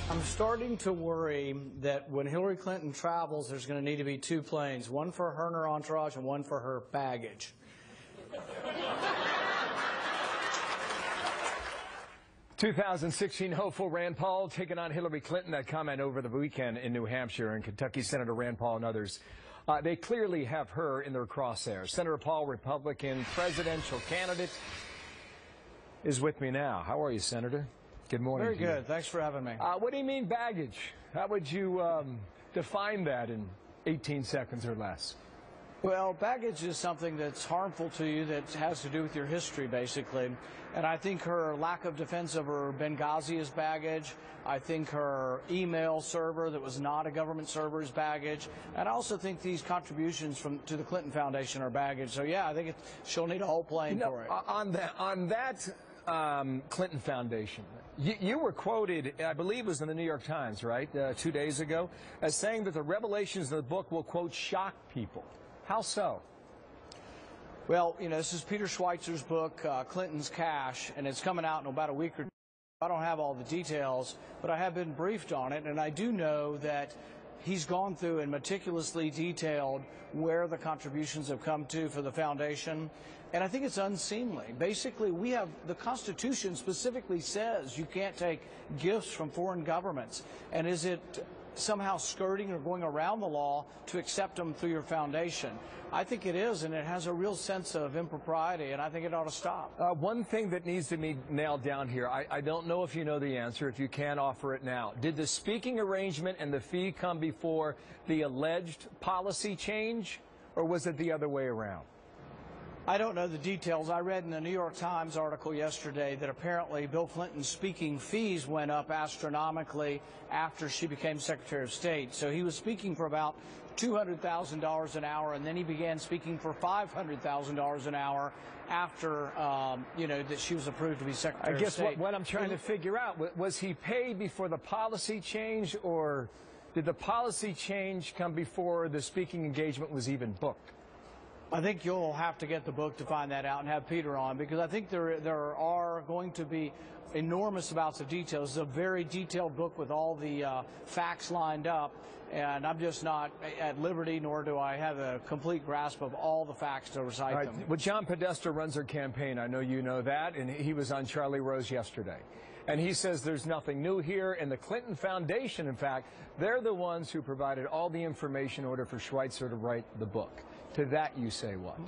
I'm starting to worry that when Hillary Clinton travels, there's going to need to be two planes, one for her and her entourage and one for her baggage. 2016 hopeful Rand Paul taking on Hillary Clinton. That comment over the weekend in New Hampshire, and Kentucky Senator Rand Paul and others. They clearly have her in their crosshairs. Senator Paul, Republican presidential candidate, is with me now. How are you, Senator? Good morning. Very good. Thanks for having me. What do you mean baggage? How would you define that in 18 seconds or less? Well, baggage is something that's harmful to you that has to do with your history, basically. And I think her lack of defense of her Benghazi is baggage. I think her email server that was not a government server is baggage. And I also think these contributions to the Clinton Foundation are baggage. So, yeah, I think she'll need a whole plane for it. On that Clinton Foundation, you were quoted, I believe it was in the New York Times, right, 2 days ago, as saying that the revelations in the book will, quote, shock people. How so? Well, you know, this is Peter Schweizer's book, Clinton's Cash, and it's coming out in about a week or two. I don't have all the details, but I have been briefed on it, and I do know that he's gone through and meticulously detailed where the contributions have come to for the foundation, and I think it's unseemly. Basically, we have, the Constitution specifically says you can't take gifts from foreign governments, and is it somehow skirting or going around the law to accept them through your foundation? I think it is, and it has a real sense of impropriety, and I think it ought to stop. One thing that needs to be nailed down here, I don't know if you know the answer. If you can, offer it now. Did the speaking arrangement and the fee come before the alleged policy change, or was it the other way around? I don't know the details. I read in the New York Times article yesterday that apparently Bill Clinton's speaking fees went up astronomically after she became Secretary of State. So he was speaking for about $200,000 an hour, and then he began speaking for $500,000 an hour after, you know, that she was approved to be Secretary of State. I guess what I'm trying to figure out, was he paid before the policy change, or did the policy change come before the speaking engagement was even booked? I think you'll have to get the book to find that out and have Peter on, because I think there are going to be enormous amounts of details. It's a very detailed book with all the facts lined up, and I'm just not at liberty, nor do I have a complete grasp of all the facts to recite them. Well, John Podesta runs her campaign. I know you know that, and he was on Charlie Rose yesterday. And he says there's nothing new here, and the Clinton Foundation, in fact, they're the ones who provided all the information in order for Schweitzer to write the book. To that you say what?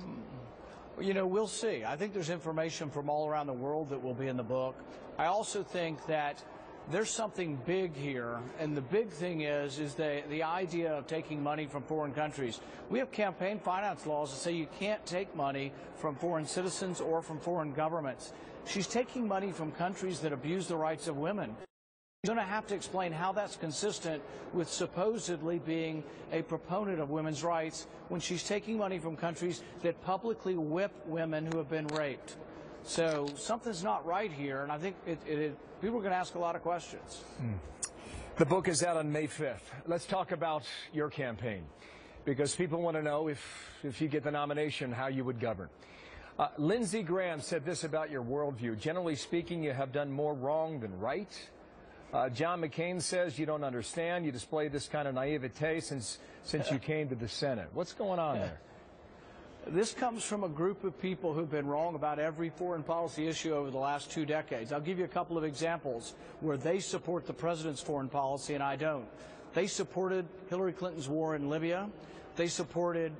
You know, we'll see. I think there's information from all around the world that will be in the book. I also think that there's something big here, and the big thing is the idea of taking money from foreign countries. We have campaign finance laws that say you can't take money from foreign citizens or from foreign governments. She's taking money from countries that abuse the rights of women. She's going to have to explain how that's consistent with supposedly being a proponent of women's rights when she's taking money from countries that publicly whip women who have been raped. So something's not right here, and I think people are going to ask a lot of questions. The book is out on May 5th. Let's talk about your campaign, because people want to know if you get the nomination, how you would govern. Lindsey Graham said this about your worldview. Generally speaking, you have done more wrong than right. John McCain says you don't understand. You display this kind of naivete since you came to the Senate. What's going on there? This comes from a group of people who've been wrong about every foreign policy issue over the last 2 decades. I'll give you a couple of examples where they support the president's foreign policy and I don't. They supported Hillary Clinton's war in Libya. They supported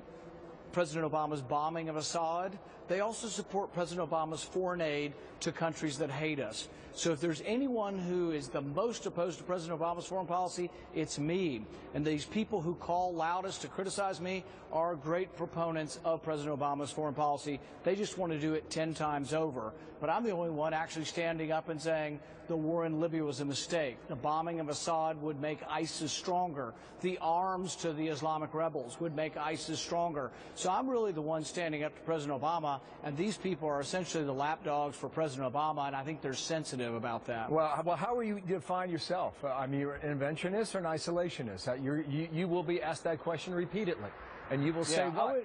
President Obama's bombing of Assad. They also support President Obama's foreign aid to countries that hate us. So if there's anyone who is the most opposed to President Obama's foreign policy, it's me. And these people who call loudest to criticize me are great proponents of President Obama's foreign policy. They just want to do it 10 times over. But I'm the only one actually standing up and saying the war in Libya was a mistake. The bombing of Assad would make ISIS stronger. The arms to the Islamic rebels would make ISIS stronger. So I'm really the one standing up to President Obama, and these people are essentially the lapdogs for President Obama, and I think they're sensitive about that. Well, how will you define yourself? I mean, you're an interventionist or an isolationist? You will be asked that question repeatedly, and you will say what?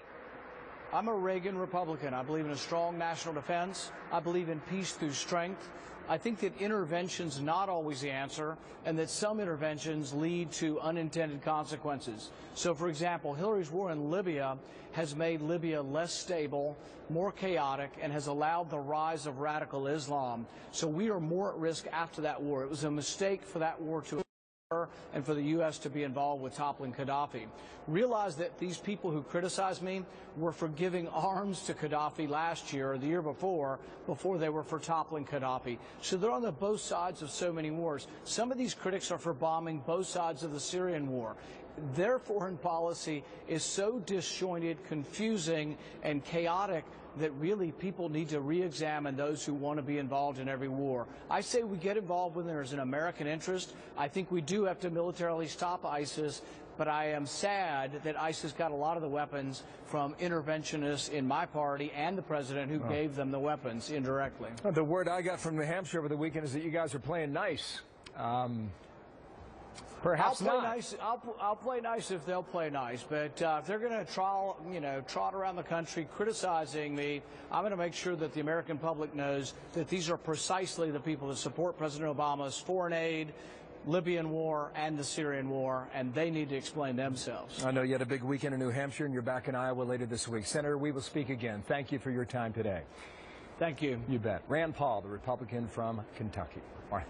I'm a Reagan Republican. I believe in a strong national defense. I believe in peace through strength. I think that intervention's not always the answer, and that some interventions lead to unintended consequences. So, for example, Hillary's war in Libya has made Libya less stable, more chaotic, and has allowed the rise of radical Islam. So we are more at risk after that war. It was a mistake for that war to occur and for the U.S. to be involved with toppling Gaddafi. Realize that these people who criticize me were for giving arms to Gaddafi last year or the year before they were for toppling Gaddafi. So they're on the both sides of so many wars. Some of these critics are for bombing both sides of the Syrian war. Their foreign policy is so disjointed, confusing, and chaotic that really people need to re-examine those who want to be involved in every war. I say we get involved when there's an American interest. I think we do have to militarily stop ISIS, but I am sad that ISIS got a lot of the weapons from interventionists in my party and the president who gave them the weapons indirectly. The word I got from New Hampshire over the weekend is that you guys are playing nice. Perhaps I'll play not. nice. I'll play nice if they'll play nice. But if they're going to trot around the country criticizing me, I'm going to make sure that the American public knows that these are precisely the people that support President Obama's foreign aid, Libyan war, and the Syrian war, and they need to explain themselves. I know you had a big weekend in New Hampshire, and you're back in Iowa later this week. Senator, we will speak again. Thank you for your time today. Thank you. You bet. Rand Paul, the Republican from Kentucky. Martha.